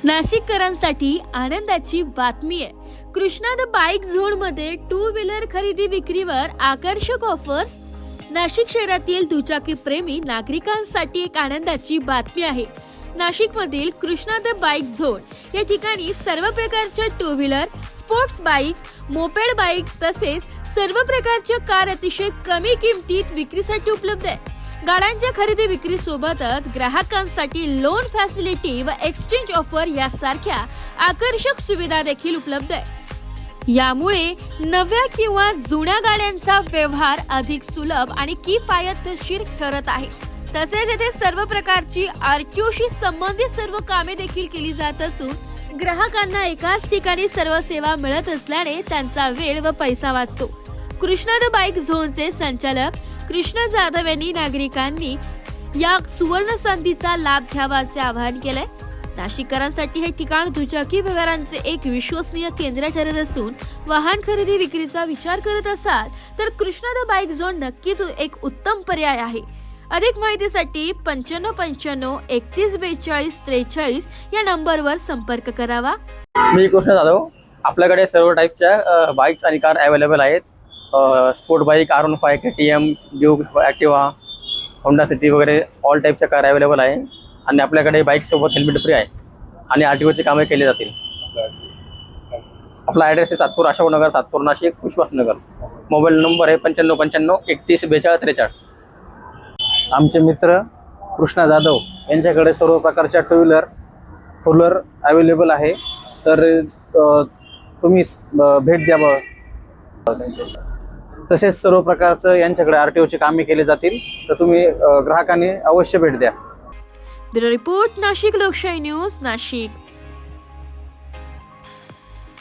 नाशिककरांसाठी आनंदाची बातमी आहे। कृष्णा द बाईक झोन मध्ये टू व्हीलर खरेदी विक्रीवर आकर्षक ऑफर्स। नाशिक शहरातील दुचाकी प्रेमी नागरिकांसाठी एक आनंदाची बातमी आहे। नाशिकमधील कृष्णा द बाईक झोन या ठिकाणी सर्व प्रकारच्या two wheeler, sports bikes, moped bikes तसेच सर्व प्रकारच्या कार अतिशय कमी किमतीत विक्रीसाठी उपलब्ध आहे। गाड्यांच्या खरेदी विक्री सोबतच ग्राहकांसाठी लोन फॅसिलिटी व एक्सचेंज ऑफर यासारख्या आकर्षक सुविधा देखील उपलब्ध आहे। यामुळे नव्या किंवा जुन्या गाड्यांचा व्यवहार अधिक सुलभ आणि किफायतशीर ठरत आहे। तसेच येथे सर्व प्रकारची आरटीओ शी संबंधित सर्व कामे देखील केली जात असून ग्राहकांना एकाच ठिकाणी सर्व सेवा मिळत असल्याने त्यांचा वेळ व पैसा वाचतो। कृष्णा द बाईक झोनचे संचालक कृष्ण जाधव यांनी नागरिकांनी या सुवर्ण संधीचा लाभ घ्यावा असे आवाहन केले। नाशिककरांसाठी हे ठिकाण दुचाकी व्यवहारांचे एक विश्वसनीय केंद्र ठरत असून वाहन खरेदी विक्रीचा विचार करत असाल तर कृष्णा द बाईक झोन नक्कीच एक उत्तम पर्याय आहे। अधिक माहितीसाठी 9595 31 42 43 या नंबरवर संपर्क करावा। मी कृष्ण जाधव। आपल्याकडे सर्व टाईपच्या बाईक्स आणि कार अवेलेबल आहेत। Sport bike, R15, KTM, Duke, Activa, Honda city वगैरे ऑल टाईपच्या कार अवेलेबल आहे। आणि आपल्याकडे बाईकसोबत हेल्मेट फ्री आहे आणि RTOचे कामे केले जातील। आपला ॲड्रेस आहे सातपूर अशोकनगर, सातपूर नाशिक, विश्वासनगर। मोबाईल नंबर आहे 9595 31 42 43। आमचे मित्र कृष्णा जाधव यांच्याकडे सर्व प्रकारच्या two wheeler, four wheeler available आहे, तर तुम्ही भेट द्यावं। तसेच सर्व प्रकारचं यांच्याकडे RTOचे कामे केले जातील, तर तुम्ही ग्राहकांनी अवश्य भेट द्या। ब्युरो रिपोर्ट, नाशिक लोकशाही न्यूज, नाशिक।